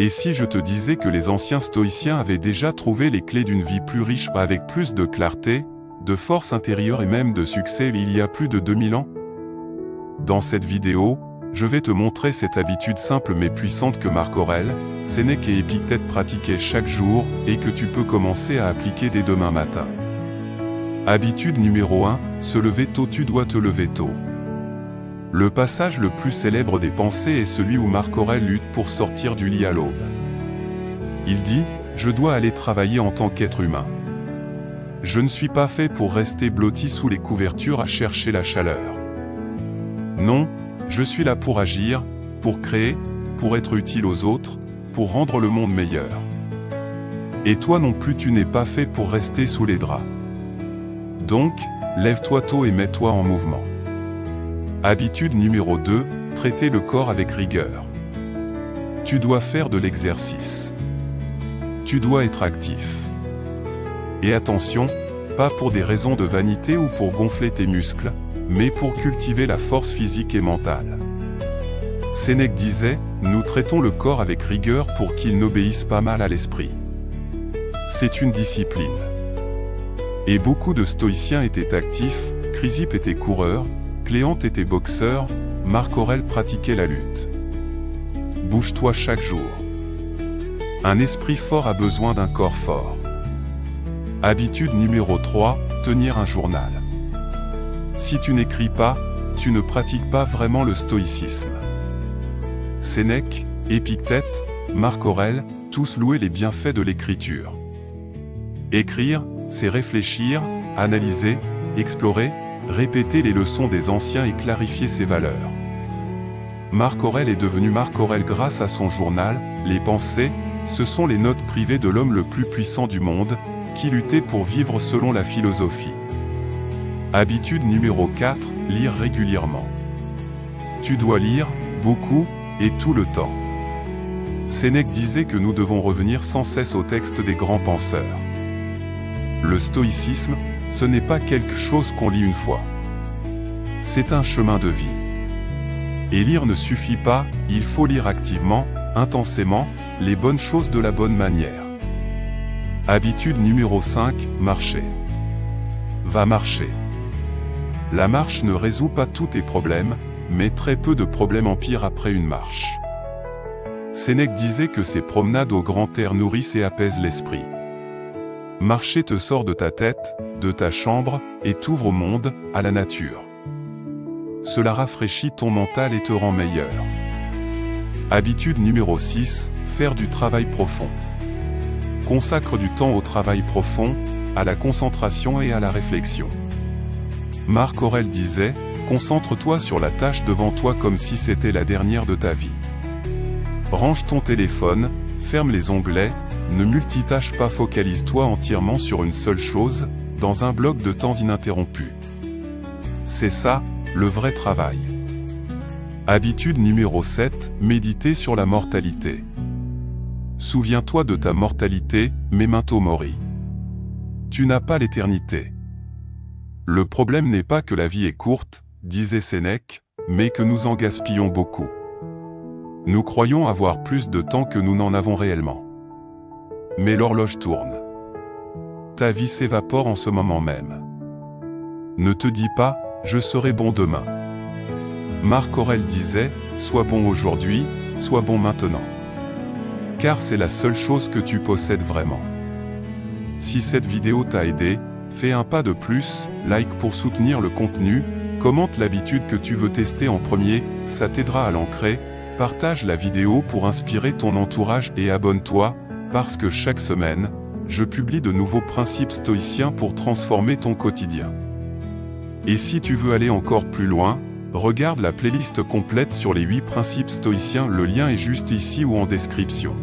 Et si je te disais que les anciens stoïciens avaient déjà trouvé les clés d'une vie plus riche avec plus de clarté, de force intérieure et même de succès il y a plus de 2000 ans? Dans cette vidéo, je vais te montrer cette habitude simple mais puissante que Marc Aurèle, Sénèque et Épictète pratiquaient chaque jour et que tu peux commencer à appliquer dès demain matin. Habitude numéro 1, se lever tôt. Tu dois te lever tôt. Le passage le plus célèbre des Pensées est celui où Marc Aurèle lutte pour sortir du lit à l'aube. Il dit « Je dois aller travailler en tant qu'être humain. Je ne suis pas fait pour rester blotti sous les couvertures à chercher la chaleur. Non, je suis là pour agir, pour créer, pour être utile aux autres, pour rendre le monde meilleur. Et toi non plus tu n'es pas fait pour rester sous les draps. Donc, lève-toi tôt et mets-toi en mouvement. » Habitude numéro 2, traiter le corps avec rigueur. Tu dois faire de l'exercice. Tu dois être actif. Et attention, pas pour des raisons de vanité ou pour gonfler tes muscles, mais pour cultiver la force physique et mentale. Sénèque disait, nous traitons le corps avec rigueur pour qu'il n'obéisse pas mal à l'esprit. C'est une discipline. Et beaucoup de stoïciens étaient actifs, Chrysippe était coureur, Cléante était boxeur, Marc Aurèle pratiquait la lutte. Bouge-toi chaque jour. Un esprit fort a besoin d'un corps fort. Habitude numéro 3, tenir un journal. Si tu n'écris pas, tu ne pratiques pas vraiment le stoïcisme. Sénèque, Épictète, Marc Aurèle, tous louaient les bienfaits de l'écriture. Écrire, c'est réfléchir, analyser, explorer, répéter les leçons des anciens et clarifier ses valeurs. Marc Aurèle est devenu Marc Aurèle grâce à son journal, Les Pensées, ce sont les notes privées de l'homme le plus puissant du monde, qui luttait pour vivre selon la philosophie. Habitude numéro 4, lire régulièrement. Tu dois lire, beaucoup, et tout le temps. Sénèque disait que nous devons revenir sans cesse au texte des grands penseurs. Le stoïcisme, ce n'est pas quelque chose qu'on lit une fois. C'est un chemin de vie. Et lire ne suffit pas, il faut lire activement, intensément, les bonnes choses de la bonne manière. Habitude numéro 5, marcher. Va marcher. La marche ne résout pas tous tes problèmes, mais très peu de problèmes empirent après une marche. Sénèque disait que ces promenades au grand air nourrissent et apaisent l'esprit. Marcher te sort de ta tête, de ta chambre, et t'ouvre au monde, à la nature. Cela rafraîchit ton mental et te rend meilleur. Habitude numéro 6, faire du travail profond. Consacre du temps au travail profond, à la concentration et à la réflexion. Marc Aurèle disait, concentre-toi sur la tâche devant toi comme si c'était la dernière de ta vie. Range ton téléphone, ferme les onglets, ne multitâche pas, focalise-toi entièrement sur une seule chose, dans un bloc de temps ininterrompu. C'est ça, le vrai travail. Habitude numéro 7, méditer sur la mortalité. Souviens-toi de ta mortalité, memento mori. Tu n'as pas l'éternité. Le problème n'est pas que la vie est courte, disait Sénèque, mais que nous en gaspillons beaucoup. Nous croyons avoir plus de temps que nous n'en avons réellement. Mais l'horloge tourne. Ta vie s'évapore en ce moment même. Ne te dis pas, je serai bon demain. Marc Aurèle disait, sois bon aujourd'hui, sois bon maintenant. Car c'est la seule chose que tu possèdes vraiment. Si cette vidéo t'a aidé, fais un pas de plus, like pour soutenir le contenu, commente l'habitude que tu veux tester en premier, ça t'aidera à l'ancrer, partage la vidéo pour inspirer ton entourage et abonne-toi, parce que chaque semaine, je publie de nouveaux principes stoïciens pour transformer ton quotidien. Et si tu veux aller encore plus loin, regarde la playlist complète sur les 8 principes stoïciens, le lien est juste ici ou en description.